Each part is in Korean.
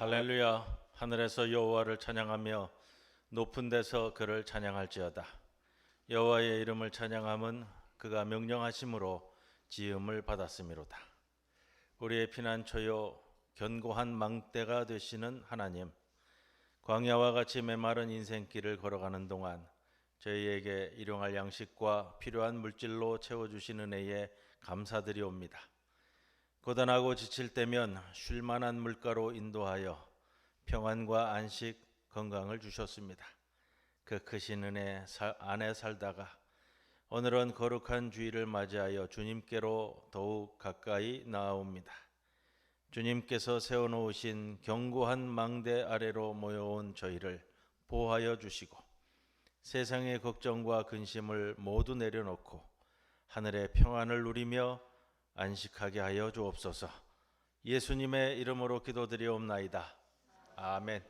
할렐루야. 하늘에서 여호와를 찬양하며 높은 데서 그를 찬양할지어다. 여호와의 이름을 찬양함은 그가 명령하심으로 지음을 받았음이로다. 우리의 피난처요 견고한 망대가 되시는 하나님, 광야와 같이 메마른 인생길을 걸어가는 동안 저희에게 일용할 양식과 필요한 물질로 채워주신 은혜에 감사드리옵니다. 고단하고 지칠 때면 쉴만한 물가로 인도하여 평안과 안식, 건강을 주셨습니다. 그 크신 은혜 안에 살다가 오늘은 거룩한 주일을 맞이하여 주님께로 더욱 가까이 나아옵니다. 주님께서 세워놓으신 견고한 망대 아래로 모여온 저희를 보호하여 주시고 세상의 걱정과 근심을 모두 내려놓고 하늘의 평안을 누리며 안식하게 하여 주옵소서. 예수님의 이름으로 기도드리옵나이다. 아멘.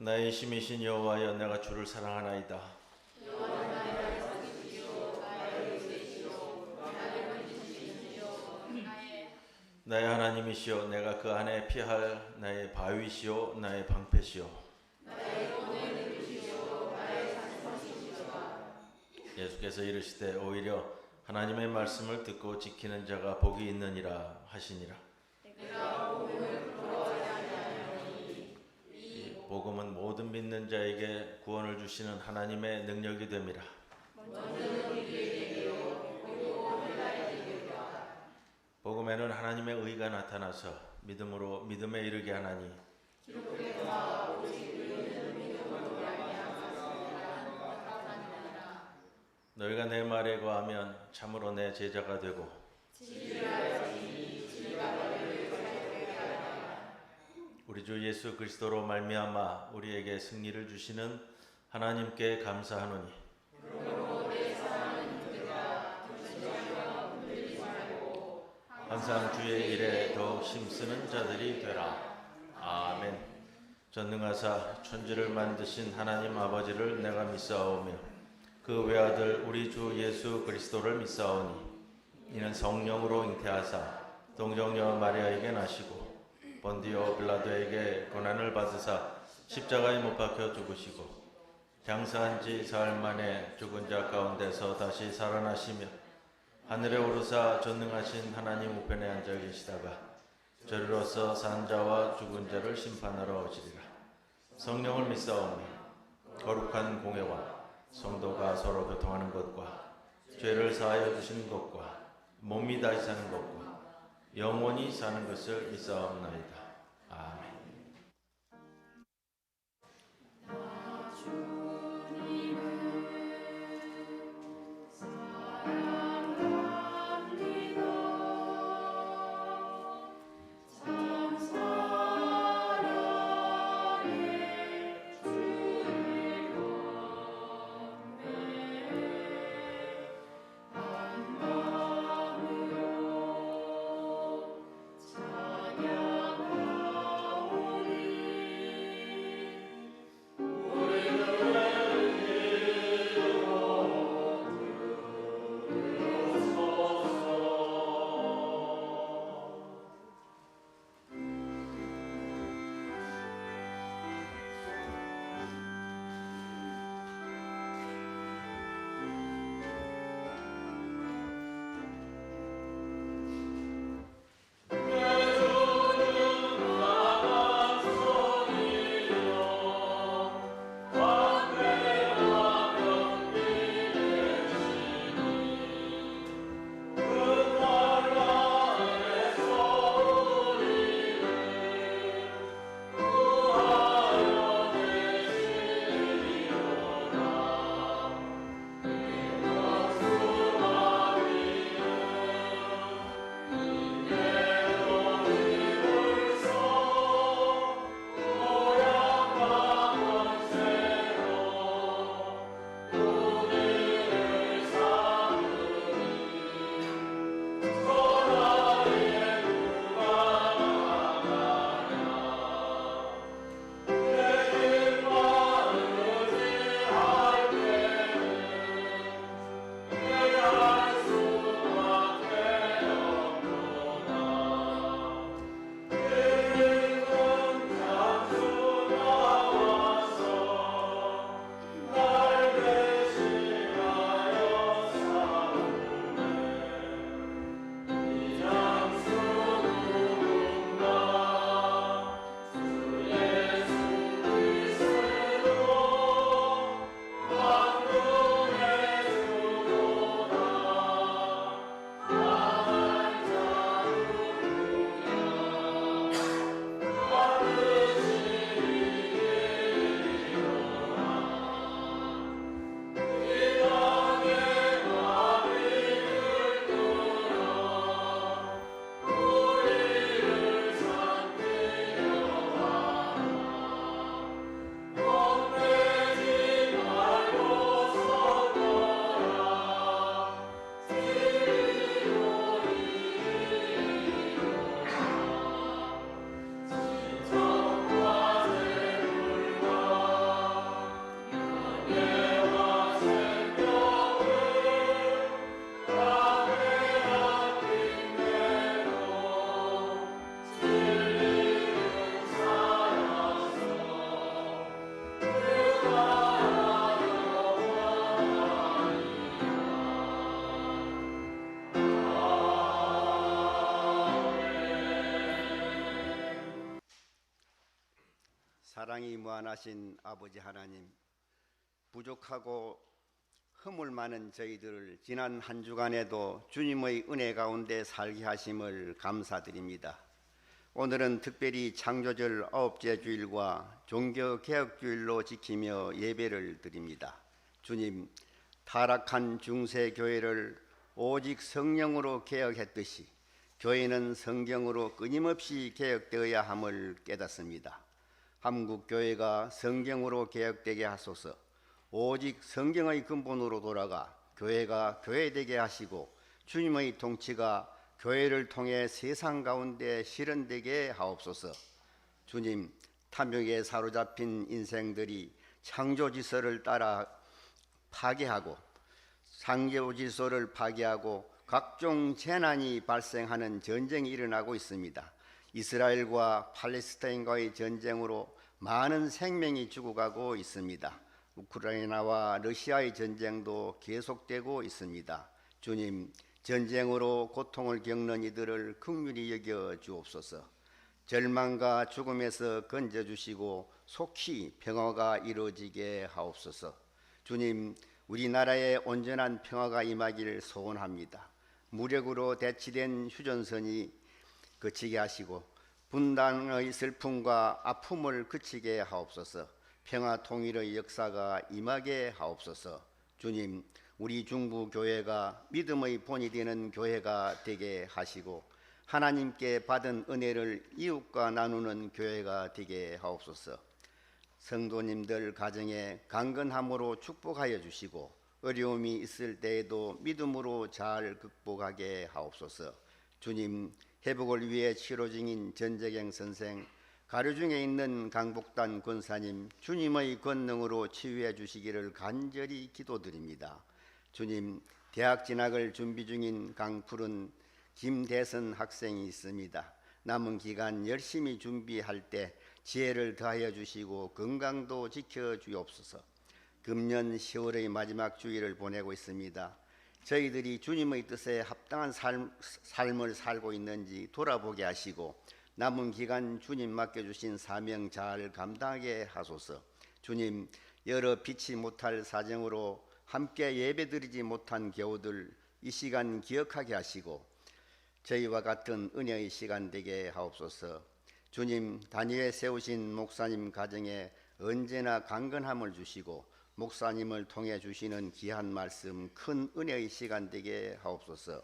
나의 힘이신 여호와여, 내가 주를 사랑하나이다. 나의 하나님이시여, 내가 그 안에 피할 나의 바위시요 나의 방패시요 예수께서 이르시되 오히려 하나님의 말씀을 듣고 지키는 자가 복이 있느니라 하시니라. 복음은 모든 믿는 자에게 구원을 주시는 하나님의 능력이 됨이라. 복음에는 하나님의 의가 나타나서 믿음으로 믿음에 이르게 하나니 너희가 내 말에 거하면 참으로 내 제자가 되고 우리 주 예수 그리스도로 말미암아 우리에게 승리를 주시는 하나님께 감사하노니 항상 주의 일에 더욱 힘쓰는 자들이 되라. 아멘. 전능하사 천지를 만드신 하나님 아버지를 내가 믿사오며 그 외아들 우리 주 예수 그리스도를 믿사오니 이는 성령으로 잉태하사 동정녀 마리아에게 나시고 본디오 빌라도에게 고난을 받으사 십자가에 못 박혀 죽으시고 장사한 지 사흘 만에 죽은 자 가운데서 다시 살아나시며 하늘에 오르사 전능하신 하나님 우편에 앉아 계시다가 저리로서 산 자와 죽은 자를 심판하러 오시리라. 성령을 믿사오며 거룩한 공예와 성도가 서로 교통하는 것과 죄를 사하여 주시는 것과 몸이 다시 사는 것과 영원히 사는 것을 믿사옵나이다. 아멘. 사랑이 무한하신 아버지 하나님, 부족하고 허물 많은 저희들을 지난 한 주간에도 주님의 은혜 가운데 살게 하심을 감사드립니다. 오늘은 특별히 창조절 9째 주일과 종교개혁주일로 지키며 예배를 드립니다. 주님, 타락한 중세교회를 오직 성령으로 개혁했듯이 교회는 성경으로 끊임없이 개혁되어야 함을 깨닫습니다. 한국교회가 성경으로 개혁되게 하소서. 오직 성경의 근본으로 돌아가 교회가 교회되게 하시고 주님의 통치가 교회를 통해 세상 가운데 실현되게 하옵소서. 주님, 탐욕에 사로잡힌 인생들이 창조질서를 따라 파괴하고 상교질서를 파괴하고 각종 재난이 발생하는 전쟁이 일어나고 있습니다. 이스라엘과 팔레스타인과의 전쟁으로 많은 생명이 죽어가고 있습니다. 우크라이나와 러시아의 전쟁도 계속되고 있습니다. 주님, 전쟁으로 고통을 겪는 이들을 긍휼히 여겨 주옵소서. 절망과 죽음에서 건져주시고 속히 평화가 이루어지게 하옵소서. 주님, 우리나라에 온전한 평화가 임하기를 소원합니다. 무력으로 대치된 휴전선이 그치게 하시고 분단의 슬픔과 아픔을 그치게 하옵소서. 평화 통일의 역사가 임하게 하옵소서. 주님, 우리 중부교회가 믿음의 본이 되는 교회가 되게 하시고 하나님께 받은 은혜를 이웃과 나누는 교회가 되게 하옵소서. 성도님들 가정에 강건함으로 축복하여 주시고 어려움이 있을 때에도 믿음으로 잘 극복하게 하옵소서. 주님, 회복을 위해 치료 중인 전재경 선생, 가려 중에 있는 강복단 권사님, 주님의 권능으로 치유해 주시기를 간절히 기도드립니다. 주님, 대학 진학을 준비 중인 강푸른 김대선 학생이 있습니다. 남은 기간 열심히 준비할 때 지혜를 더하여 주시고 건강도 지켜 주옵소서. 금년 10월의 마지막 주일을 보내고 있습니다. 저희들이 주님의 뜻에 합당한 삶을 살고 있는지 돌아보게 하시고 남은 기간 주님 맡겨주신 사명 잘 감당하게 하소서. 주님, 여러 피치 못할 사정으로 함께 예배드리지 못한 교우들 이 시간 기억하게 하시고 저희와 같은 은혜의 시간 되게 하옵소서. 주님, 단위에 세우신 목사님 가정에 언제나 강건함을 주시고 목사님을 통해 주시는 귀한 말씀 큰 은혜의 시간 되게 하옵소서.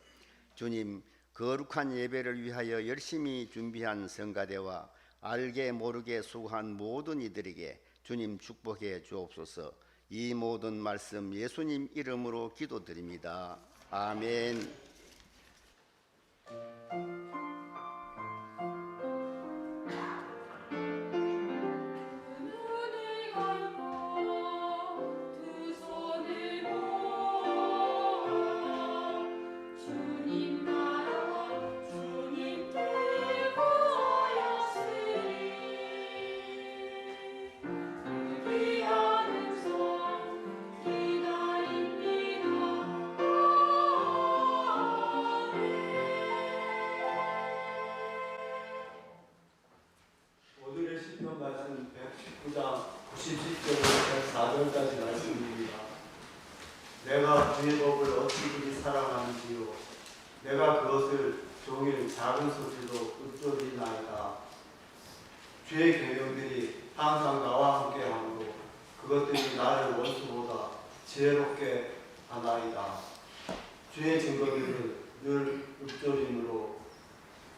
주님, 거룩한 예배를 위하여 열심히 준비한 성가대와 알게 모르게 수고한 모든 이들에게 주님 축복해 주옵소서. 이 모든 말씀 예수님 이름으로 기도드립니다. 아멘. 오늘의 시편 말씀 119장 97절부터 104절까지 말씀입니다. 내가 주의 법을 어찌 그리 사랑하는지요. 내가 그것을 종일 작은 소리로 읊조리나이다. 주의 계명들이 항상 나와 함께하므로 그것들이 나를 원수보다 지혜롭게 하나이다. 주의 증거들을 늘 읊조림으로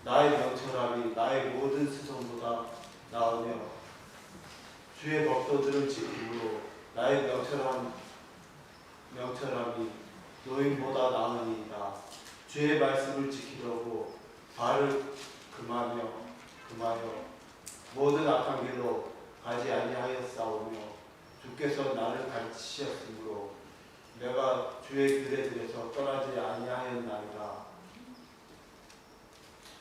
나의 명철함이 나의 모든 수송보다 나으며 주의 법도들을 지킴으로 나의 명철함이 노인보다 나으니이다. 주의 말씀을 지키려고 발을 금하여 모든 악한 길로 가지 아니하였사오며 주께서 나를 가르치셨으므로 내가 주의 길에 들여서 떠나지 아니하였나이다.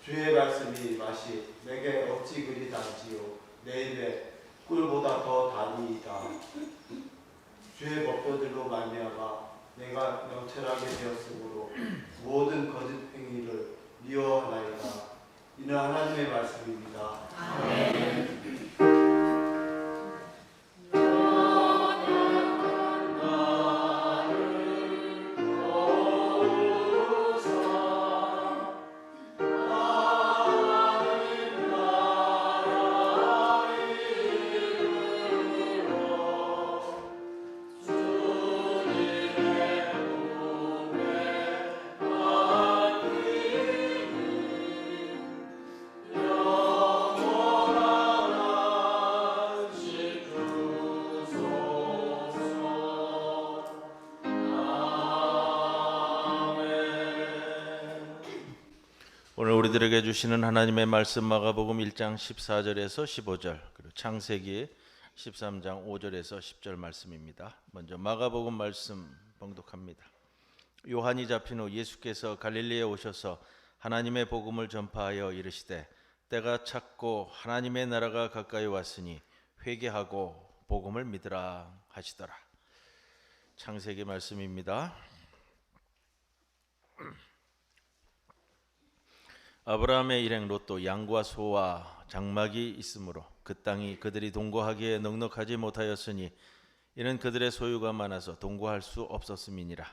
주의 말씀이 맛이 내게 어찌 그리 단지요. 내 입에 꿀보다 더 다니이다. 주의 법도들로 말미암아 내가 명철하게 되었으므로 모든 거짓 행위를 미워하나이다. 이는 하나님의 말씀입니다. 아멘. 오늘 우리들에게 주시는 하나님의 말씀 마가복음 1장 14절에서 15절 그리고 창세기 13장 5절에서 10절 말씀입니다. 먼저 마가복음 말씀 봉독합니다. 요한이 잡힌 후 예수께서 갈릴리에 오셔서 하나님의 복음을 전파하여 이르시되 때가 찼고 하나님의 나라가 가까이 왔으니 회개하고 복음을 믿으라 하시더라. 창세기 말씀입니다. 아브라함의 일행 롯도 양과 소와 장막이 있으므로 그 땅이 그들이 동거하기에 넉넉하지 못하였으니 이는 그들의 소유가 많아서 동거할 수 없었음이니라.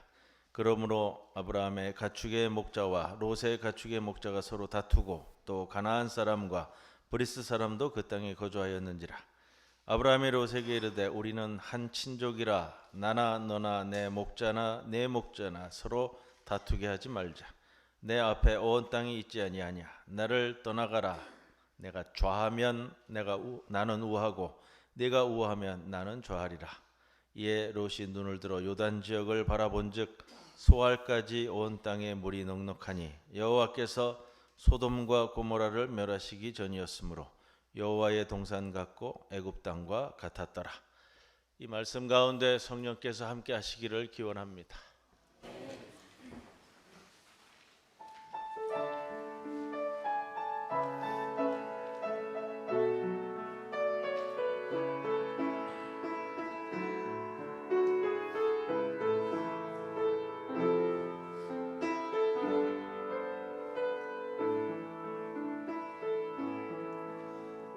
그러므로 아브라함의 가축의 목자와 롯의 가축의 목자가 서로 다투고 또 가나안 사람과 브리스 사람도 그 땅에 거주하였는지라. 아브라함이 롯에게 이르되 우리는 한 친족이라 나나 너나 내 목자나 내 목자나 서로 다투게 하지 말자. 내 앞에 온 땅이 있지 아니하냐. 나를 떠나가라. 내가 좌하면 나는 우하고 네가 우하면 나는 좌하리라. 이에 롯이 눈을 들어 요단 지역을 바라본즉 소알까지 온 땅에 물이 넉넉하니 여호와께서 소돔과 고모라를 멸하시기 전이었으므로 여호와의 동산 같고 애굽 땅과 같았더라. 이 말씀 가운데 성령께서 함께 하시기를 기원합니다.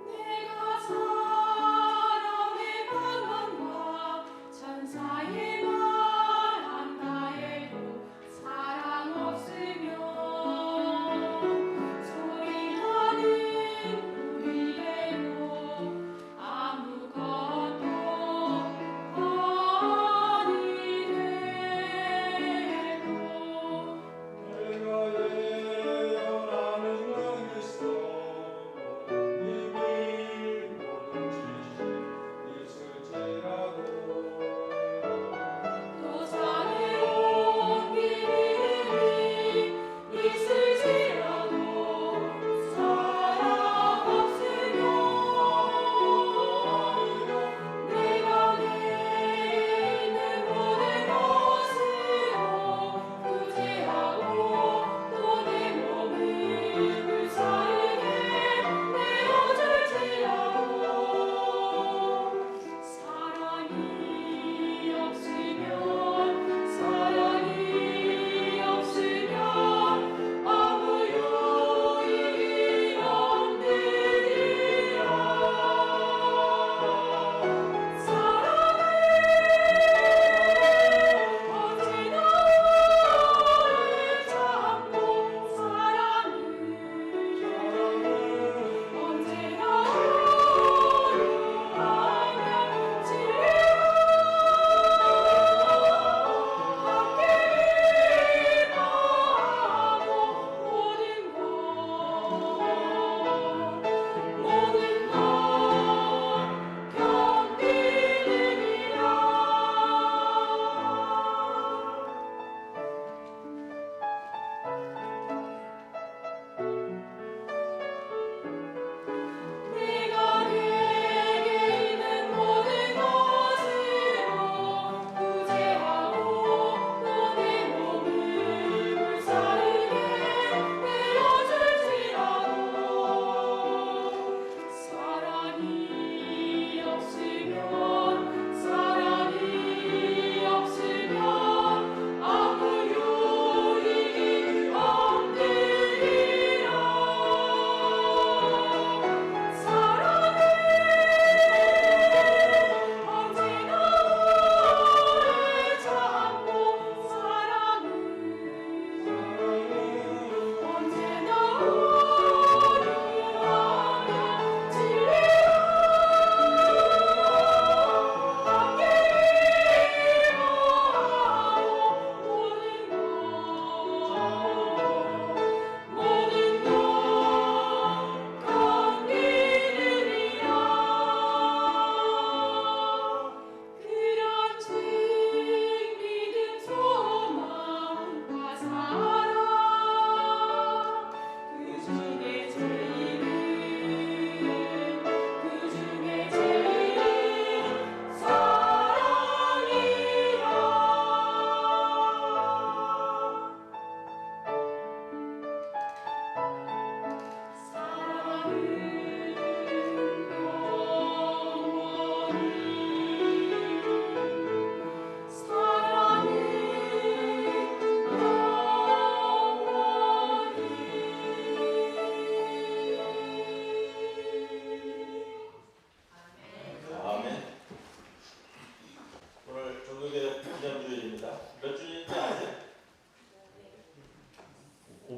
내가 사람의 방언과 천사의 말한다.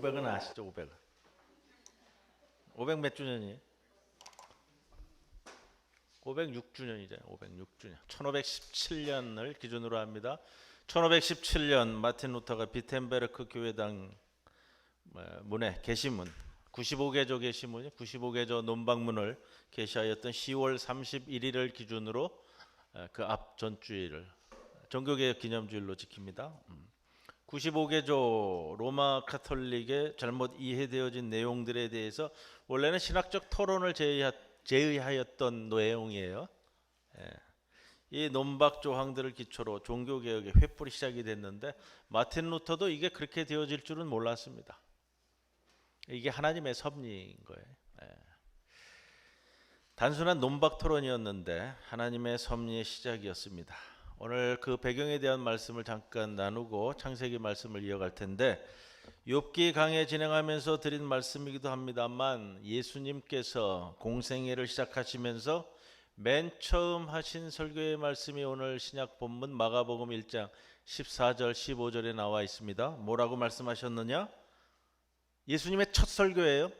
500은 아시죠? 500은 500 몇 주년이에요? 506주년이잖아요. 506주년. 1517년을 기준으로 합니다. 1517년 마틴 루터가 비텐베르크 교회당 문에 게시문 95개조 게시문이 95개조 논방문을 게시하였던 10월 31일을 기준으로 그 앞 전주일을 종교개혁 기념주일로 지킵니다. 95개조 로마 카톨릭의 잘못 이해되어진 내용들에 대해서 원래는 신학적 토론을 제의하였던 내용이에요. 이 논박 조항들을 기초로 종교개혁의 횃불이 시작이 됐는데 마틴 루터도 이게 그렇게 되어질 줄은 몰랐습니다. 이게 하나님의 섭리인 거예요. 단순한 논박 토론이었는데 하나님의 섭리의 시작이었습니다. 오늘 그 배경에 대한 말씀을 잠깐 나누고 창세기 말씀을 이어갈 텐데 욥기 강해 진행하면서 드린 말씀이기도 합니다만 예수님께서 공생애를 시작하시면서 맨 처음 하신 설교의 말씀이 오늘 신약 본문 마가복음 1장 14절 15절에 나와 있습니다. 뭐라고 말씀하셨느냐? 예수님의 첫 설교예요.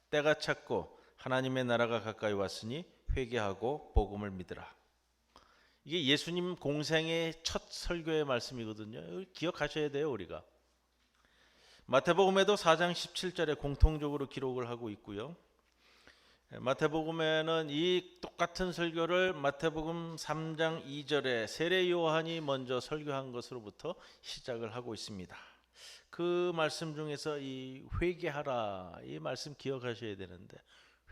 때가 찼고 하나님의 나라가 가까이 왔으니 회개하고 복음을 믿으라. 이게 예수님 공생의 첫 설교의 말씀이거든요. 기억하셔야 돼요, 우리가. 마태복음에도 4장 17절에 공통적으로 기록을 하고 있고요. 마태복음에는 이 똑같은 설교를 마태복음 3장 2절에 세례 요한이 먼저 설교한 것으로부터 시작을 하고 있습니다. 그 말씀 중에서 이 회개하라 이 말씀 기억하셔야 되는데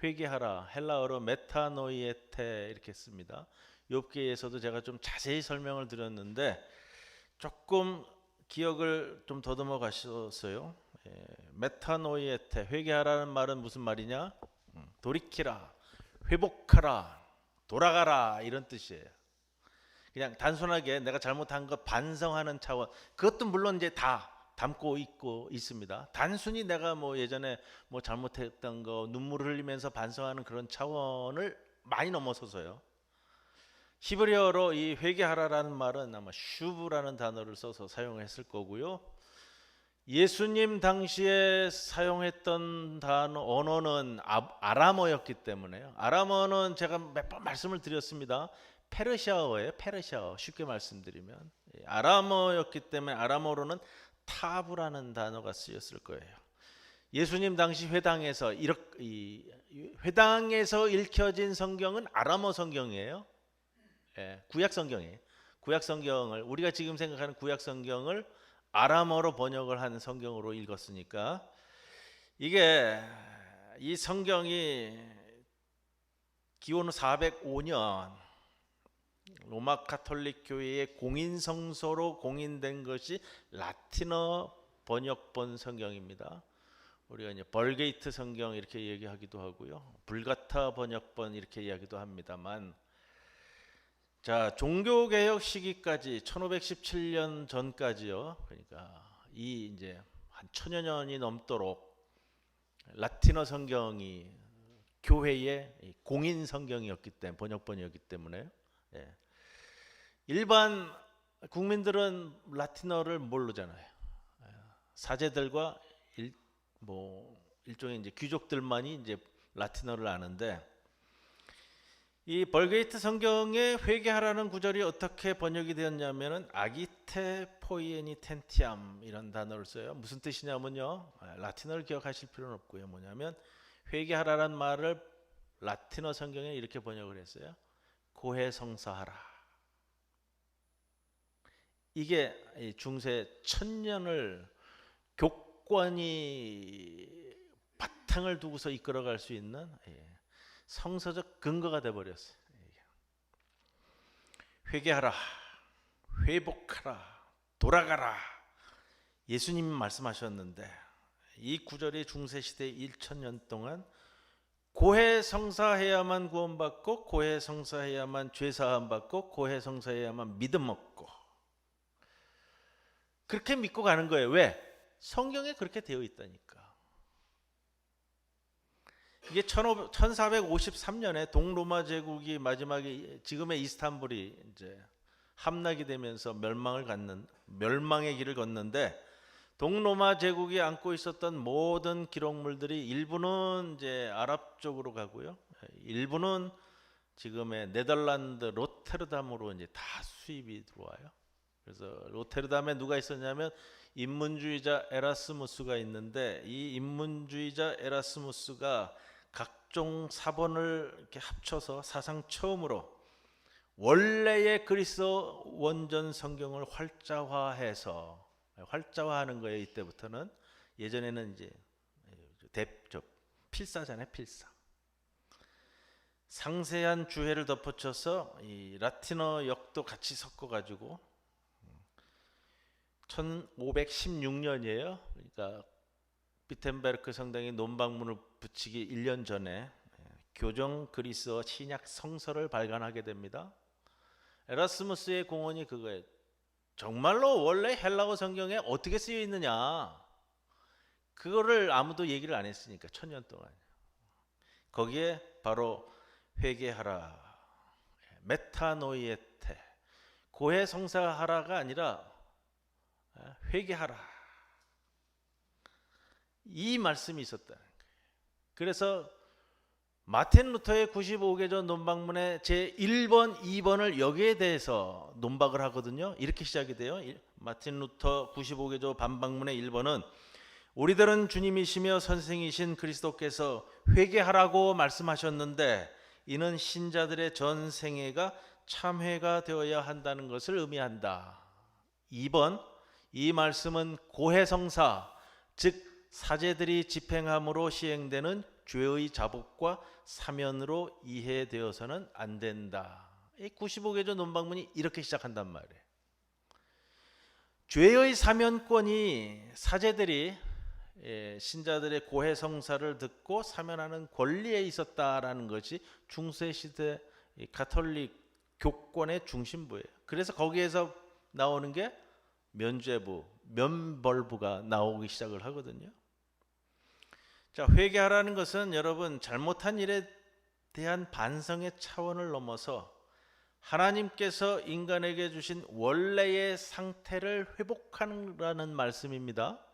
회개하라 헬라어로 메타노이에테 이렇게 씁니다. 욥기에서도 제가 좀 자세히 설명을 드렸는데 조금 기억을 좀 더듬어 가셨어요. 메타노이에테 회개하라는 말은 무슨 말이냐? 돌이키라, 회복하라, 돌아가라 이런 뜻이에요. 그냥 단순하게 내가 잘못한 것 반성하는 차원 그것도 물론 이제 다 담고 있습니다. 단순히 내가 뭐 예전에 뭐 잘못했던 거 눈물을 흘리면서 반성하는 그런 차원을 많이 넘어서서요. 히브리어로 이 회개하라라는 말은 아마 슈브라는 단어를 써서 사용했을 거고요. 예수님 당시에 사용했던 언어는 아람어였기 때문에요. 아람어는 제가 몇 번 말씀을 드렸습니다. 페르시아어예요. 페르시아어 쉽게 말씀드리면 아람어였기 때문에 아람어로는 타브라는 단어가 쓰였을 거예요. 예수님 당시 회당에서 회당에서 읽혀진 성경은 아람어 성경이에요. 구약 성경이에요. 구약 성경을 우리가 지금 생각하는 구약 성경을 아람어로 번역을 한 성경으로 읽었으니까 이게 이 성경이 기원 405년 로마 카톨릭 교회의 공인 성서로 공인된 것이 라틴어 번역본 성경입니다. 우리가 이제 벌게이트 성경 이렇게 얘기하기도 하고요. 불가타 번역본 이렇게 이야기도 합니다만 자, 종교개혁 시기까지 1517년 전까지요. 그러니까 이 이제 한 1000여 년이 넘도록 라틴어 성경이 교회의 공인 성경이었기 때문에 번역본이었기 때문에 일반 국민들은 라틴어를 모르잖아요. 사제들과 일종의 이제 귀족들만이 이제 라틴어를 아는데 이 벌게이트 성경에 회개하라는 구절이 어떻게 번역이 되었냐면은 아기테 포이에니 텐티암 이런 단어를 써요. 무슨 뜻이냐면요. 라틴어를 기억하실 필요는 없고요. 뭐냐면 회개하라는 말을 라틴어 성경에 이렇게 번역을 했어요. 고해성사하라. 이게 중세 1000년을 교권이 바탕을 두고서 이끌어갈 수 있는 성서적 근거가 되어버렸어요. 회개하라, 회복하라, 돌아가라. 예수님이 말씀하셨는데 이 구절이 중세시대 1000년 동안 고해성사해야만 구원받고 고해성사해야만 죄사함받고 고해성사해야만 믿음 얻고 그렇게 믿고 가는 거예요. 왜? 성경에 그렇게 되어 있다니까. 이게 1453년에 동로마 제국이 마지막에 지금의 이스탄불이 이제 함락이 되면서 멸망의 길을 걷는데 동로마 제국이 안고 있었던 모든 기록물들이 일부는 이제 아랍 쪽으로 가고요. 일부는 지금의 네덜란드 로테르담으로 이제 다 수입이 들어와요. 그래서 로테르담에 누가 있었냐면 인문주의자 에라스무스가 있는데, 이 인문주의자 에라스무스가 각종 사본을 이렇게 합쳐서 사상 처음으로 원래의 그리스어 원전 성경을 활자화하는 거예요. 이때부터는. 예전에는 이제 필사잖아요, 필사. 상세한 주해를 덧붙여서 이 라틴어 역도 같이 섞어가지고 1516년이에요. 그러니까 비텐베르크 성당이 논방문을 붙이기 1년 전에 교정 그리스어 신약 성서를 발간하게 됩니다. 에라스무스의 공헌이 그거예요. 정말로 원래 헬라어 성경에 어떻게 쓰여 있느냐, 그거를 아무도 얘기를 안 했으니까, 1000년 동안. 거기에 바로 회개하라, 메타노이에테, 고해성사하라가 아니라 회개하라, 이 말씀이 있었다는 거예요. 그래서 마틴 루터의 95개조 논박문의 제1번, 2번을 여기에 대해서 논박을 하거든요. 이렇게 시작이 돼요. 마틴 루터 95개조 반박문의 1번은 우리들은 주님이시며 선생이신 그리스도께서 회개하라고 말씀하셨는데 이는 신자들의 전 생애가 참회가 되어야 한다는 것을 의미한다. 2번, 이 말씀은 고해성사, 즉 사제들이 집행함으로 시행되는 죄의 자복과 사면으로 이해되어서는 안 된다. 이 95개조 논박문이 이렇게 시작한단 말이에요. 죄의 사면권이 사제들이 신자들의 고해성사를 듣고 사면하는 권리에 있었다라는 것이 중세시대 가톨릭 교권의 중심부예요. 그래서 거기에서 나오는 게 면죄부, 면벌부가 나오기 시작을 하거든요. 자, 회개하라는 것은 여러분 잘못한 일에 대한 반성의 차원을 넘어서 하나님께서 인간에게 주신 원래의 상태를 회복하라는 말씀입니다.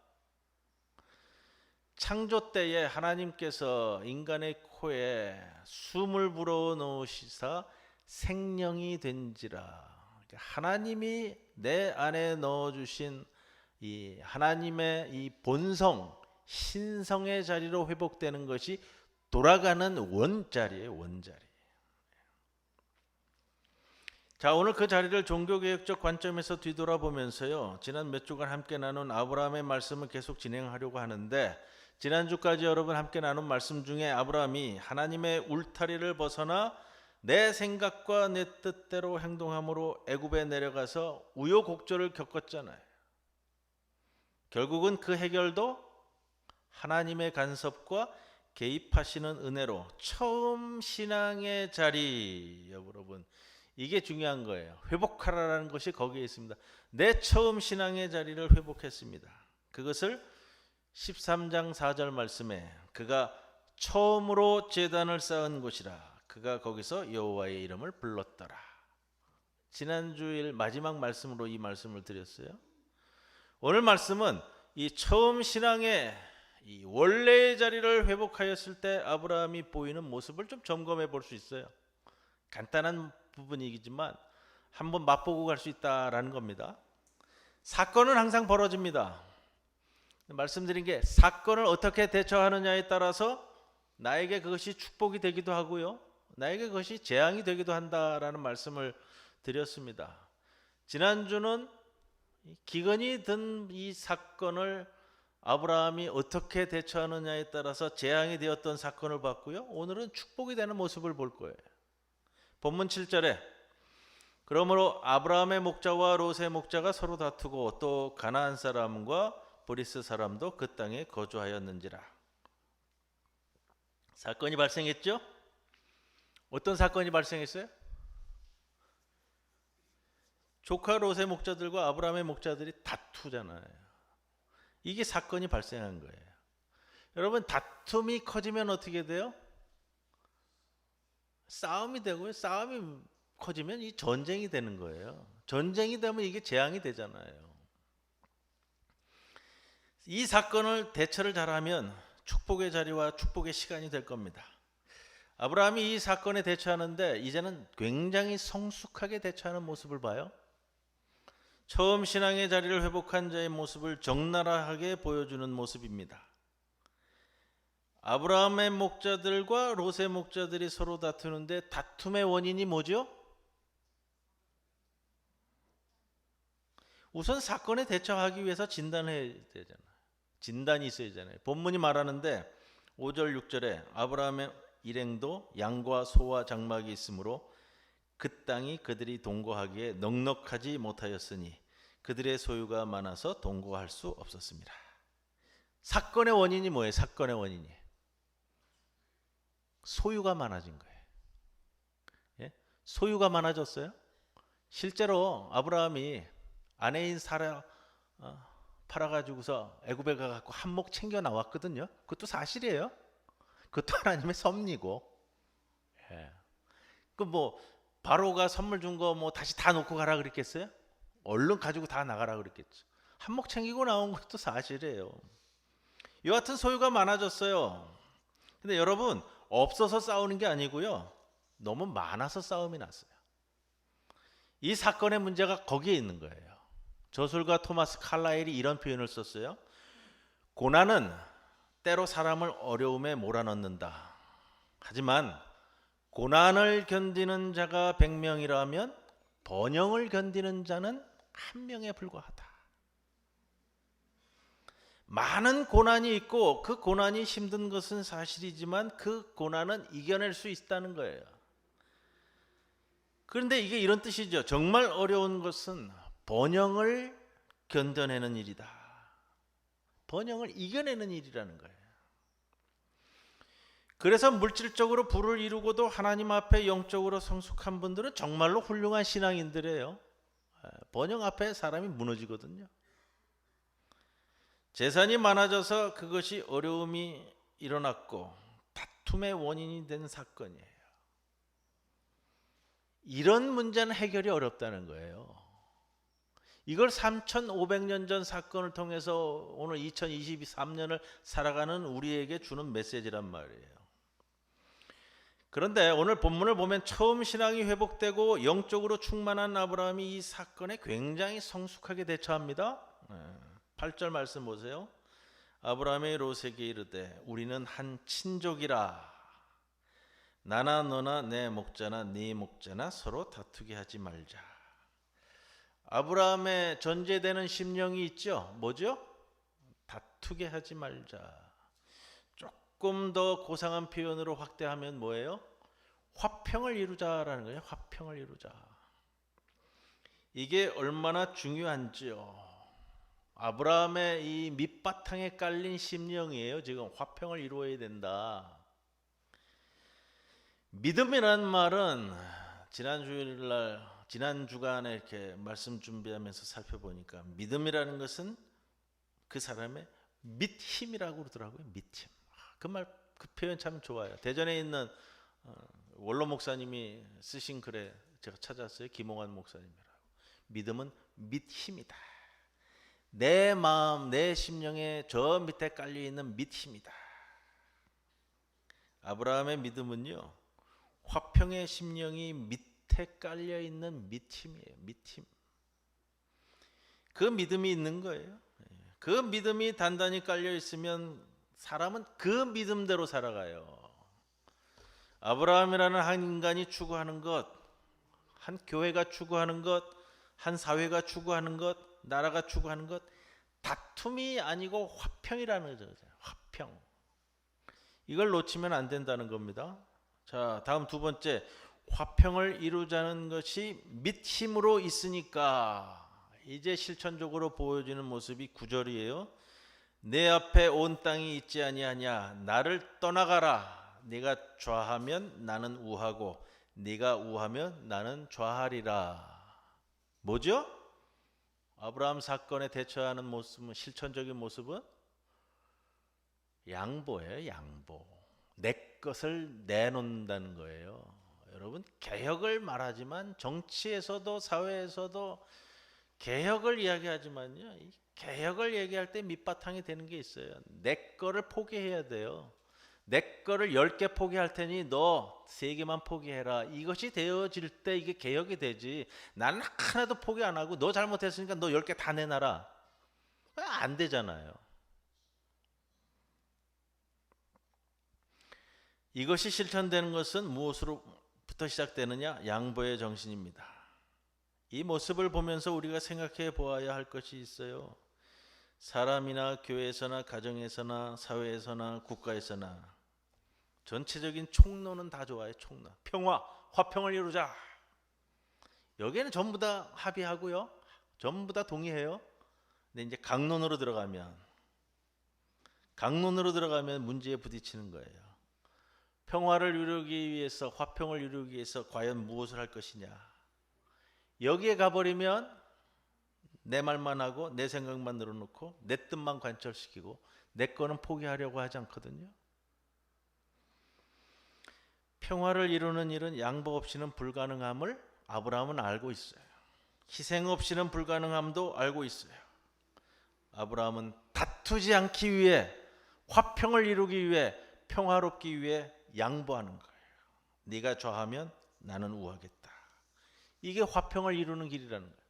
창조 때에 하나님께서 인간의 코에 숨을 불어 넣으시사 생명이 된지라. 하나님이 내 안에 넣어주신 이 하나님의 이 본성, 신성의 자리로 회복되는 것이 돌아가는 원자리예요, 원자리. 자, 오늘 그 자리를 종교개혁적 관점에서 뒤돌아보면서요, 지난 몇 주간 함께 나눈 아브라함의 말씀을 계속 진행하려고 하는데, 지난주까지 여러분 함께 나눈 말씀 중에 아브라함이 하나님의 울타리를 벗어나 내 생각과 내 뜻대로 행동함으로 애굽에 내려가서 우여곡절을 겪었잖아요. 결국은 그 해결도 하나님의 간섭과 개입하시는 은혜로 처음 신앙의 자리, 여러분 이게 중요한 거예요. 회복하라는 것이 거기에 있습니다. 내 처음 신앙의 자리를 회복했습니다. 그것을 13장 4절 말씀에 그가 처음으로 제단을 쌓은 곳이라 그가 거기서 여호와의 이름을 불렀더라. 지난주일 마지막 말씀으로 이 말씀을 드렸어요. 오늘 말씀은 이 처음 신앙의 이 원래의 자리를 회복하였을 때 아브라함이 보이는 모습을 좀 점검해 볼 수 있어요. 간단한 부분이지만 한번 맛보고 갈 수 있다라는 겁니다. 사건은 항상 벌어집니다. 말씀드린 게 사건을 어떻게 대처하느냐에 따라서 나에게 그것이 축복이 되기도 하고요, 나에게 그것이 재앙이 되기도 한다라는 말씀을 드렸습니다. 지난주는 기근이 든 이 사건을 아브라함이 어떻게 대처하느냐에 따라서 재앙이 되었던 사건을 봤고요, 오늘은 축복이 되는 모습을 볼 거예요. 본문 7절에 그러므로 아브라함의 목자와 롯의 목자가 서로 다투고 또 가나안 사람과 브리스 사람도 그 땅에 거주하였는지라. 사건이 발생했죠? 어떤 사건이 발생했어요? 조카 롯의 목자들과 아브라함의 목자들이 다투잖아요. 이게 사건이 발생한 거예요. 여러분, 다툼이 커지면 어떻게 돼요? 싸움이 되고요. 싸움이 커지면 이 전쟁이 되는 거예요. 전쟁이 되면 이게 재앙이 되잖아요. 이 사건을 대처를 잘하면 축복의 자리와 축복의 시간이 될 겁니다. 아브라함이 이 사건에 대처하는데 이제는 굉장히 성숙하게 대처하는 모습을 봐요. 처음 신앙의 자리를 회복한 자의 모습을 적나라하게 보여주는 모습입니다. 아브라함의 목자들과 롯의 목자들이 서로 다투는데 다툼의 원인이 뭐죠? 우선 사건에 대처하기 위해서 진단해야 되잖아요. 진단이 있어야 되잖아요. 본문이 말하는데 5절 6절에 아브라함의 일행도 양과 소와 장막이 있으므로 그 땅이 그들이 동거하기에 넉넉하지 못하였으니 그들의 소유가 많아서 동거할 수 없었습니다. 사건의 원인이 뭐예요? 사건의 원인이 소유가 많아진 거예요. 예? 소유가 많아졌어요. 실제로 아브라함이 아내인 사라 팔아가지고서 애굽에 가갖고 한몫 챙겨 나왔거든요. 그것도 사실이에요. 그것도 하나님의 섭리고. 예. 그 뭐 바로가 선물 준 거 뭐 다시 다 놓고 가라 그랬겠어요? 얼른 가지고 다 나가라 그랬겠죠. 한몫 챙기고 나온 것도 사실이에요. 여하튼 소유가 많아졌어요. 근데 여러분 없어서 싸우는 게 아니고요. 너무 많아서 싸움이 났어요. 이 사건의 문제가 거기에 있는 거예요. 저술가 토마스 칼라일이 이런 표현을 썼어요. 고난은 때로 사람을 어려움에 몰아넣는다. 하지만 고난을 견디는 자가 100명이라면 번영을 견디는 자는 1명에 불과하다. 많은 고난이 있고 그 고난이 힘든 것은 사실이지만 그 고난은 이겨낼 수 있다는 거예요. 그런데 이게 이런 뜻이죠. 정말 어려운 것은 번영을 견뎌내는 일이다. 번영을 이겨내는 일이라는 거예요. 그래서 물질적으로 부를 이루고도 하나님 앞에 영적으로 성숙한 분들은 정말로 훌륭한 신앙인들이에요. 번영 앞에 사람이 무너지거든요. 재산이 많아져서 그것이 어려움이 일어났고 다툼의 원인이 된 사건이에요. 이런 문제는 해결이 어렵다는 거예요. 이걸 3,500년 전 사건을 통해서 오늘 2023년을 살아가는 우리에게 주는 메시지란 말이에요. 그런데 오늘 본문을 보면 처음 신앙이 회복되고 영적으로 충만한 아브라함이 이 사건에 굉장히 성숙하게 대처합니다. 8절 말씀 보세요. 아브라함이 롯에게 이르되 우리는 한 친족이라 나나 너나 내 목자나 네 목자나 서로 다투게 하지 말자. 아브라함의 전제되는 심령이 있죠. 뭐죠? 다투게 하지 말자. 조금 더 고상한 표현으로 확대하면 뭐예요? 화평을 이루자라는 거예요. 화평을 이루자. 이게 얼마나 중요한지요. 아브라함의 이 밑바탕에 깔린 심령이에요. 지금 화평을 이루어야 된다. 믿음이라는 말은 지난 주간에 이렇게 말씀 준비하면서 살펴보니까 믿음이라는 것은 그 사람의 밑힘이라고 그러더라고요. 밑힘. 그 표현 참 좋아요. 대전에 있는 원로 목사님이 쓰신 글에 제가 찾았어요. 김홍환 목사님이라고. 믿음은 밑힘이다. 내 마음, 내 심령에 저 밑에 깔려 있는 밑힘이다. 아브라함의 믿음은요, 화평의 심령이 밑에 깔려 있는 밑힘이에요. 밑힘. 그 믿음이 있는 거예요. 그 믿음이 단단히 깔려 있으면 사람은 그 믿음대로 살아가요. 아브라함이라는 한 인간이 추구하는 것, 한 교회가 추구하는 것, 한 사회가 추구하는 것, 나라가 추구하는 것, 다툼이 아니고 화평이라는 거죠. 화평. 이걸 놓치면 안 된다는 겁니다. 자, 다음 두 번째, 화평을 이루자는 것이 밑힘으로 있으니까 이제 실천적으로 보여지는 모습이 9절이에요. 내 앞에 온 땅이 있지 아니하냐. 나를 떠나가라. 네가 좌하면 나는 우하고 네가 우하면 나는 좌하리라. 뭐죠? 아브라함 사건에 대처하는 모습은, 실천적인 모습은 양보예요. 양보. 내 것을 내놓는다는 거예요. 여러분, 개혁을 말하지만 정치에서도 사회에서도 개혁을 이야기하지만요, 이 개혁을 얘기할 때 밑바탕이 되는 게 있어요. 내 거를 포기해야 돼요. 내 거를 10개 포기할 테니 너 3개만 포기해라. 이것이 되어질 때 이게 개혁이 되지. 나는 하나도 포기 안 하고 너 잘못했으니까 너 10개 다 내놔라. 안 되잖아요. 이것이 실천되는 것은 무엇으로부터 시작되느냐? 양보의 정신입니다. 이 모습을 보면서 우리가 생각해 보아야 할 것이 있어요. 사람이나 교회에서나 가정에서나 사회에서나 국가에서나 전체적인 총론은 다 좋아요. 총론. 평화, 화평을 이루자. 여기에는 전부 다 합의하고요. 전부 다 동의해요. 근데 이제 강론으로 들어가면 문제에 부딪히는 거예요. 평화를 이루기 위해서, 화평을 이루기 위해서 과연 무엇을 할 것이냐. 여기에 가버리면 내 말만 하고 내 생각만 늘어놓고 내 뜻만 관철시키고 내 거는 포기하려고 하지 않거든요. 평화를 이루는 일은 양보 없이는 불가능함을 아브라함은 알고 있어요. 희생 없이는 불가능함도 알고 있어요. 아브라함은 다투지 않기 위해, 화평을 이루기 위해, 평화롭기 위해 양보하는 거예요. 네가 좌하면 나는 우하겠다. 이게 화평을 이루는 길이라는 거예요.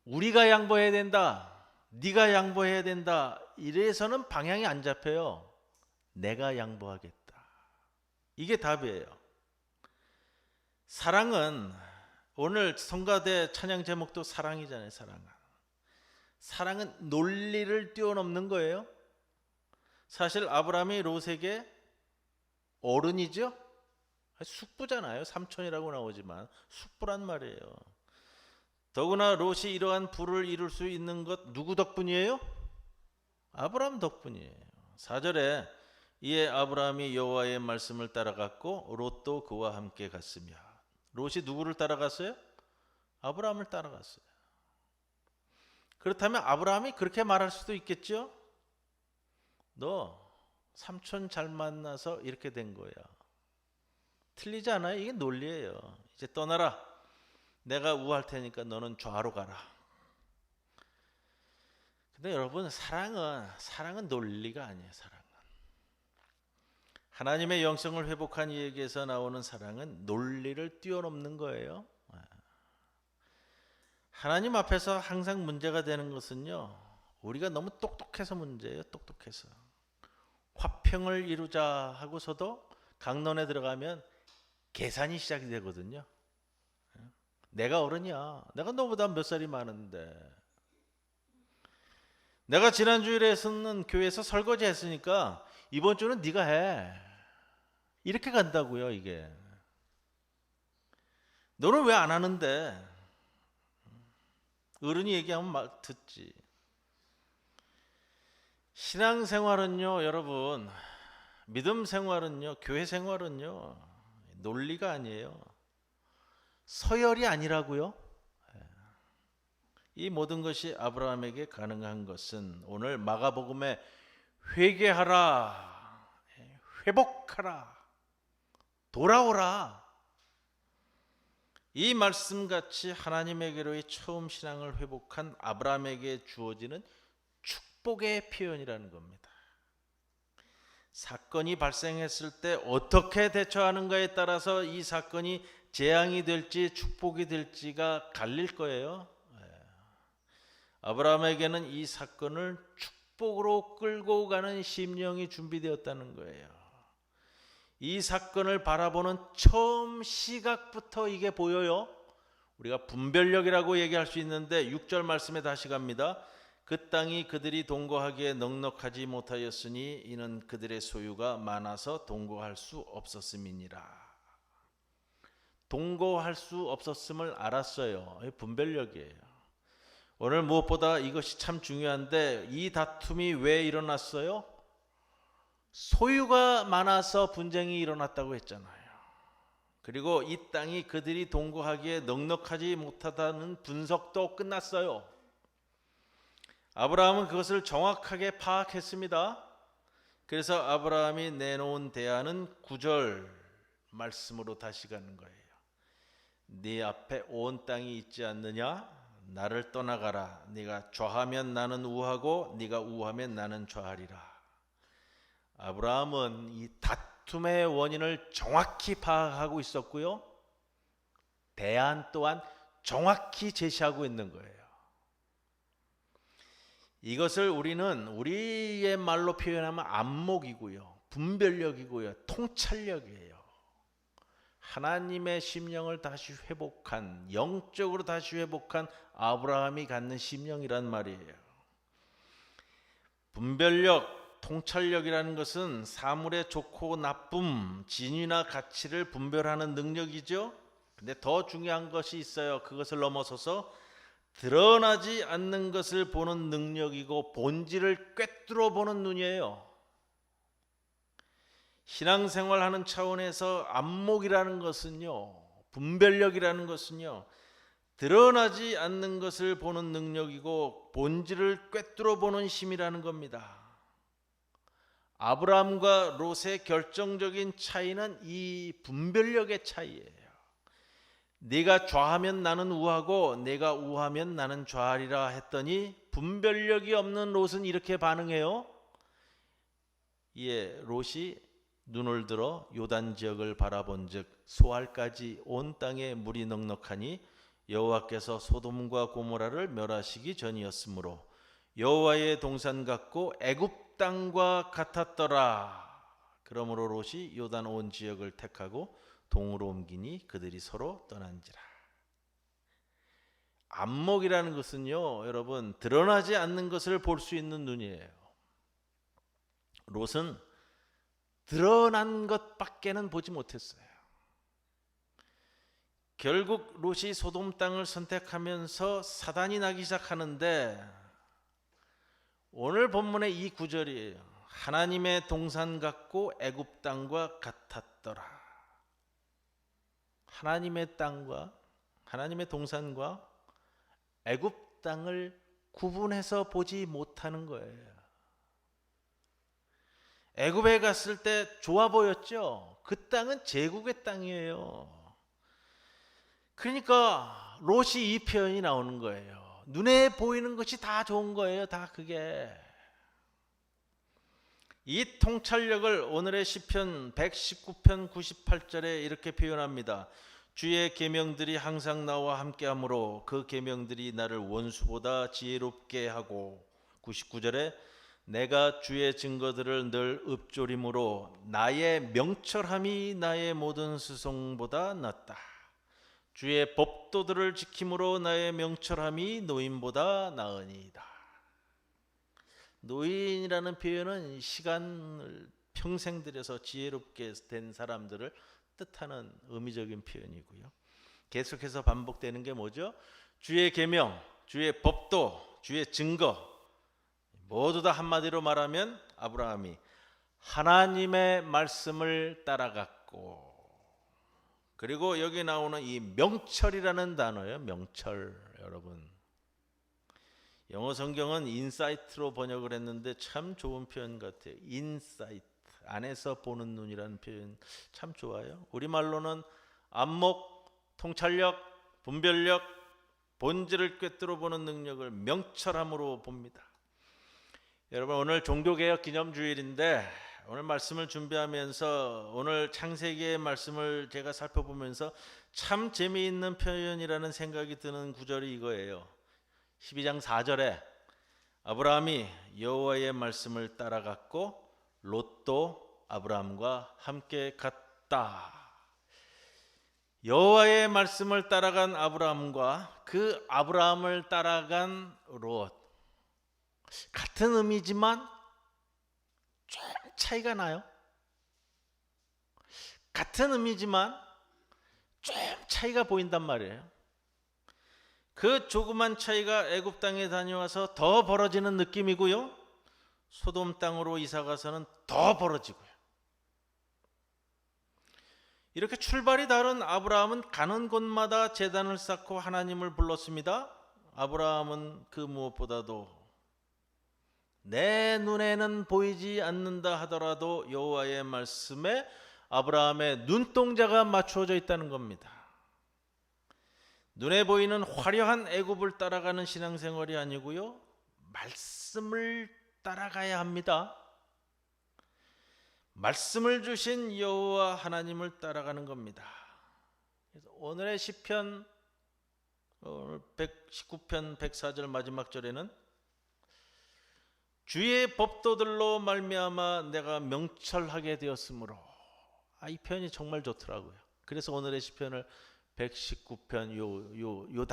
우리가 양보해야 된다, 네가 양보해야 된다, 이래서는 방향이 안 잡혀요. 내가 양보하겠다. 이게 답이에요. 사랑은, 오늘 성가대 찬양 제목도 사랑이잖아요. 사랑은 논리를 뛰어넘는 거예요. 사실 아브라함이 롯에게 어른이죠. 숙부잖아요. 삼촌이라고 나오지만 숙부란 말이에요. 더구나 롯이 이러한 부를 이룰 수 있는 것 누구 덕분이에요? 아브라함 덕분이에요. 4절에 이에 아브라함이 여호와의 말씀을 따라갔고 롯도 그와 함께 갔으며. 롯이 누구를 따라갔어요? 아브라함을 따라갔어요. 그렇다면 아브라함이 그렇게 말할 수도 있겠죠. 너 삼촌 잘 만나서 이렇게 된 거야. 틀리지 않아요? 이게 논리예요. 이제 떠나라. 내가 우할 테니까 너는 좌로 가라. 근데 여러분, 사랑은 논리가 아니에요. 하나님의 영성을 회복한 이에게서 나오는 사랑은 논리를 뛰어넘는 거예요. 하나님 앞에서 항상 문제가 되는 것은요, 우리가 너무 똑똑해서 문제예요. 똑똑해서. 화평을 이루자 하고서도 강론에 들어가면 계산이 시작이 되거든요. 내가 어른이야. 내가 너보다 몇 살이 많은데. 내가 지난 주일에서는 교회에서 설거지 했으니까 이번 주는 네가 해. 이렇게 간다고요, 이게. 너는 왜 안 하는데? 어른이 얘기하면 막 듣지. 신앙생활은요, 여러분, 믿음 생활은요, 교회 생활은요, 논리가 아니에요. 서열이 아니라고요. 이 모든 것이 아브라함에게 가능한 것은 오늘 마가복음에 회개하라, 회복하라, 돌아오라, 이 말씀같이 하나님에게로의 처음 신앙을 회복한 아브라함에게 주어지는 축복의 표현이라는 겁니다. 사건이 발생했을 때 어떻게 대처하는가에 따라서 이 사건이 재앙이 될지 축복이 될지가 갈릴 거예요. 아브라함에게는 이 사건을 축복으로 끌고 가는 심령이 준비되었다는 거예요. 이 사건을 바라보는 처음 시각부터 이게 보여요. 우리가 분별력이라고 얘기할 수 있는데 6절 말씀에 다시 갑니다. 그 땅이 그들이 동거하기에 넉넉하지 못하였으니 이는 그들의 소유가 많아서 동거할 수 없었음이니라. 동거할 수 없었음을 알았어요. 분별력이에요. 오늘 무엇보다 이것이 참 중요한데, 이 다툼이 왜 일어났어요? 소유가 많아서 분쟁이 일어났다고 했잖아요. 그리고 이 땅이 그들이 동거하기에 넉넉하지 못하다는 분석도 끝났어요. 아브라함은 그것을 정확하게 파악했습니다. 그래서 아브라함이 내놓은 대안은 9절 말씀으로 다시 가는 거예요. 네 앞에 온 땅이 있지 않느냐? 나를 떠나가라. 네가 좌하면 나는 우하고 네가 우하면 나는 좌하리라. 아브라함은 이 다툼의 원인을 정확히 파악하고 있었고요. 대안 또한 정확히 제시하고 있는 거예요. 이것을 우리는 우리의 말로 표현하면 안목이고요, 분별력이고요, 통찰력이에요. 하나님의 심령을 다시 회복한, 영적으로 다시 회복한 아브라함이 갖는 심령이란 말이에요. 분별력, 통찰력이라는 것은 사물의 좋고 나쁨, 진위나 가치를 분별하는 능력이죠. 근데 더 중요한 것이 있어요. 그것을 넘어서서 드러나지 않는 것을 보는 능력이고 본질을 꿰뚫어 보는 눈이에요. 신앙생활하는 차원에서 안목이라는 것은요, 분별력이라는 것은요, 드러나지 않는 것을 보는 능력이고 본질을 꿰뚫어 보는 힘이라는 겁니다. 아브라함과 롯의 결정적인 차이는 이 분별력의 차이예요. 네가 좌하면 나는 우하고 네가 우하면 나는 좌하리라 했더니 분별력이 없는 롯은 이렇게 반응해요. 이에 롯이 눈을 들어 요단 지역을 바라본즉 소알까지 온 땅에 물이 넉넉하니 여호와께서 소돔과 고모라를 멸하시기 전이었으므로 여호와의 동산 같고 애굽 땅과 같았더라. 그러므로 롯이 요단 온 지역을 택하고 동으로 옮기니 그들이 서로 떠난지라. 안목이라는 것은요, 여러분, 드러나지 않는 것을 볼 수 있는 눈이에요. 롯은 드러난 것밖에는 보지 못했어요. 결국 롯이 소돔 땅을 선택하면서 사단이 나기 시작하는데 오늘 본문의 이 구절이에요. 하나님의 동산 같고 애굽 땅과 같았더라. 하나님의 땅과 하나님의 동산과 애굽 땅을 구분해서 보지 못하는 거예요. 애굽에 갔을 때 좋아 보였죠. 그 땅은 제국의 땅이에요. 그러니까 롯이 이 표현이 나오는 거예요. 눈에 보이는 것이 다 좋은 거예요. 다 그게. 이 통찰력을 오늘의 시편 119편 98절에 이렇게 표현합니다. 주의 계명들이 항상 나와 함께하므로 그 계명들이 나를 원수보다 지혜롭게 하고, 99절에 내가 주의 증거들을 늘 읊조림으로 나의 명철함이 나의 모든 수송보다 낫다. 주의 법도들을 지킴으로 나의 명철함이 노인보다 나으니이다. 노인이라는 표현은 시간을 평생 들여서 지혜롭게 된 사람들을 뜻하는 의미적인 표현이고요. 계속해서 반복되는 게 뭐죠? 주의 계명, 주의 법도, 주의 증거, 모두 다 한마디로 말하면 아브라함이 하나님의 말씀을 따라갔고, 그리고 여기 나오는 이 명철이라는 단어예요. 명철. 여러분, 영어 성경은 인사이트로 번역을 했는데 참 좋은 표현 같아요. 인사이트, 안에서 보는 눈이라는 표현 참 좋아요. 우리말로는 안목, 통찰력, 분별력, 본질을 꿰뚫어 보는 능력을 명철함으로 봅니다. 여러분, 오늘 종교개혁 기념주일인데 오늘 말씀을 준비하면서 오늘 창세기의 말씀을 제가 살펴보면서 참 재미있는 표현이라는 생각이 드는 구절이 이거예요. 12장 4절에 아브라함이 여호와의 말씀을 따라갔고 롯도 아브라함과 함께 갔다. 여호와의 말씀을 따라간 아브라함과 그 아브라함을 따라간 롯, 같은 의미지만 좀 차이가 나요. 같은 의미지만 좀 차이가 보인단 말이에요. 그 조그만 차이가 애굽 땅에 다녀와서 더 벌어지는 느낌이고요, 소돔 땅으로 이사가서는 더 벌어지고요. 이렇게 출발이 다른 아브라함은 가는 곳마다 제단을 쌓고 하나님을 불렀습니다. 아브라함은 그 무엇보다도 내 눈에는 보이지 않는다 하더라도 여호와의 말씀에 아브라함의 눈동자가 맞추어져 있다는 겁니다. 눈에 보이는 화려한 애굽을 따라가는 신앙생활이 아니고요, 말씀을 따라가야 합니다. 말씀을 주신 여호와 하나님을 따라가는 겁니다. 그래서 오늘의 시편 119편 104절 마지막 절에는 주의 법도들로 말미암아 내가 명철하게 되었으므로, 이 표현이 정말 좋더라고요. 그래서 오늘의 시편을 119편 요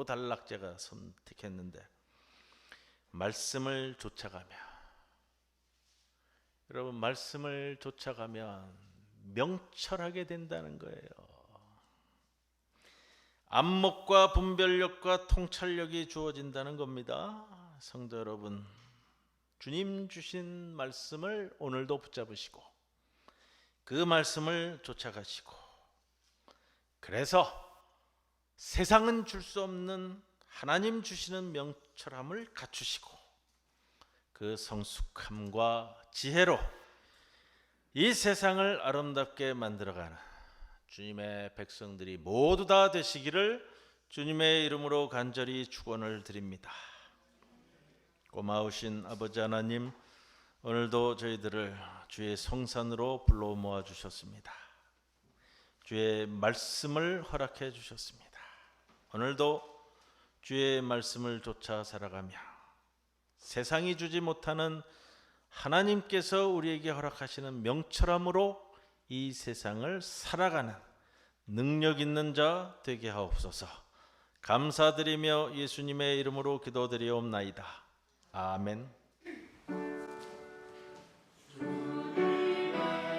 단락 제가 선택했는데, 말씀을 쫓아가며, 여러분 말씀을 쫓아가면 명철하게 된다는 거예요. 안목과 분별력과 통찰력이 주어진다는 겁니다. 성도 여러분, 주님 주신 말씀을 오늘도 붙잡으시고 그 말씀을 쫓아가시고, 그래서 세상은 줄 수 없는 하나님 주시는 명철함을 갖추시고 그 성숙함과 지혜로 이 세상을 아름답게 만들어가는 주님의 백성들이 모두 다 되시기를 주님의 이름으로 간절히 축원을 드립니다. 고마우신 아버지 하나님, 오늘도 저희들을 주의 성산으로 불러 모아 주셨습니다. 주의 말씀을 허락해 주셨습니다. 오늘도 주의 말씀을 쫓아 살아가며 세상이 주지 못하는 하나님께서 우리에게 허락하시는 명철함으로 이 세상을 살아가는 능력 있는 자 되게 하옵소서. 감사드리며 예수님의 이름으로 기도드리옵나이다. 아멘. 주님 나의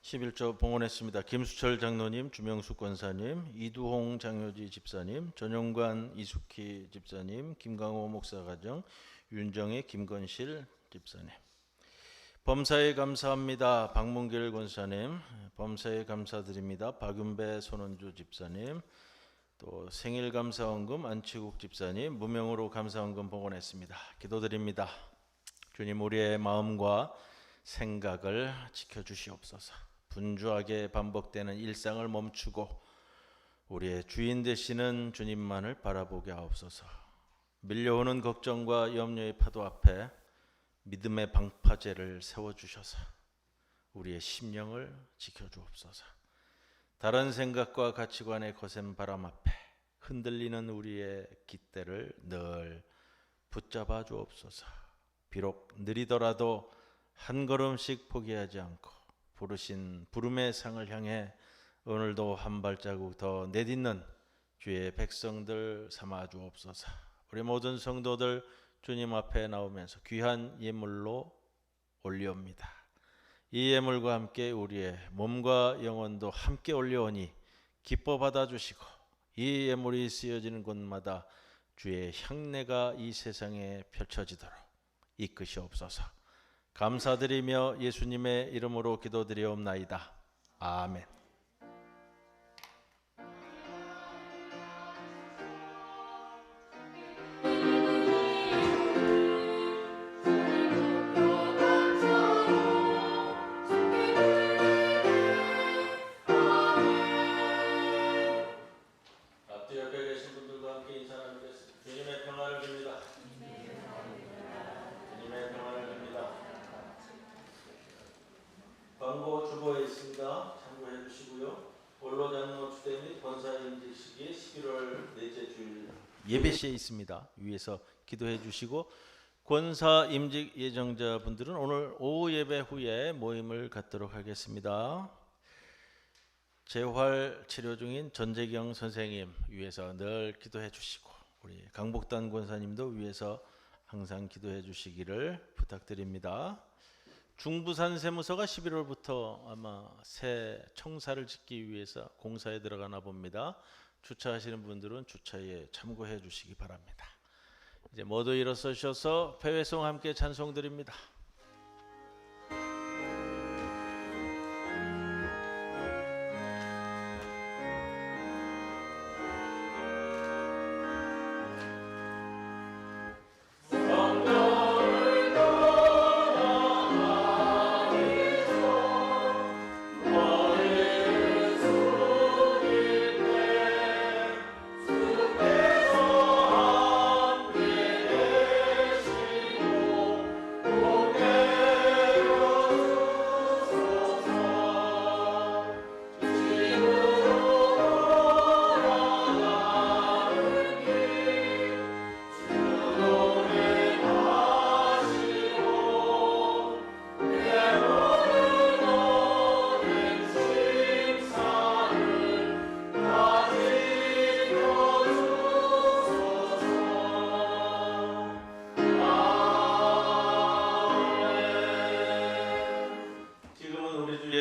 11조 봉헌했습니다. 김수철 장로님, 주명수 권사님, 이두홍 장효지 집사님, 전용관 이숙희 집사님, 김강호 목사가정, 윤정혜 김건실 집사님. 범사에 감사합니다. 박문길 권사님, 범사에 감사드립니다. 박윤배 손원주 집사님, 또 생일 감사원금 안치국 집사님, 무명으로 감사원금 봉헌했습니다. 기도드립니다. 주님, 우리의 마음과 생각을 지켜주시옵소서. 분주하게 반복되는 일상을 멈추고 우리의 주인 되시는 주님만을 바라보게 하옵소서. 밀려오는 걱정과 염려의 파도 앞에 믿음의 방파제를 세워주셔서 우리의 심령을 지켜주옵소서. 다른 생각과 가치관의 거센 바람 앞에 흔들리는 우리의 깃대를 늘 붙잡아 주옵소서. 비록 느리더라도 한 걸음씩 포기하지 않고 부르신 부름의 상을 향해 오늘도 한 발자국 더 내딛는 주의 백성들 삼아 주옵소서. 우리 모든 성도들 주님 앞에 나오면서 귀한 예물로 올려옵니다. 이 예물과 함께 우리의 몸과 영혼도 함께 올려오니 기뻐 받아주시고 이 예물이 쓰여지는 곳마다 주의 향내가 이 세상에 펼쳐지도록 이끄시옵소서. 감사드리며 예수님의 이름으로 기도드리옵나이다. 아멘. 앞뒤 옆에 계신 분들과 함께 인사 나누겠습니다. 주님의 평안을 빕니다. 주님의 평안을 빕니다. 광고 주보에 있습니다. 참고해 주시고요. 원로 장로 추대 및 권사 임직 시기 11월 넷째 주일 예배 시에 있습니다. 위에서 기도해 주시고 권사 임직 예정자분들은 오늘 오후 예배 후에 모임을 갖도록 하겠습니다. 재활 치료 중인 전재경 선생님 위해서 늘 기도해 주시고 우리 강복단 권사님도 위해서 항상 기도해 주시기를 부탁드립니다. 중부산 세무서가 11월부터 아마 새 청사를 짓기 위해서 공사에 들어가나 봅니다. 주차하시는 분들은 주차에 참고해 주시기 바랍니다. 이제 모두 일어서셔서 패회송 함께 찬송 드립니다.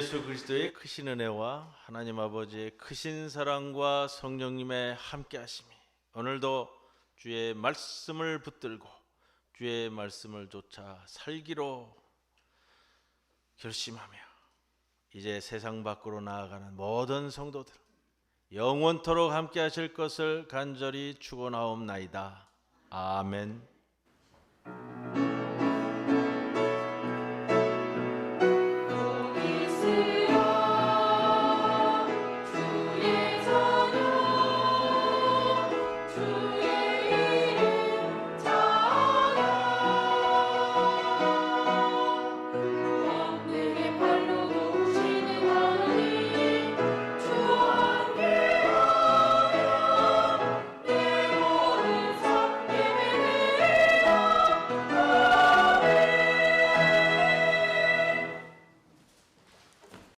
예수 그리스도의 크신 은혜와 하나님 아버지의 크신 사랑과 성령님의 함께하심이 오늘도 주의 말씀을 붙들고 주의 말씀을 쫓아 살기로 결심하며 이제 세상 밖으로 나아가는 모든 성도들 영원토록 함께하실 것을 간절히 축원하옵나이다. 아멘.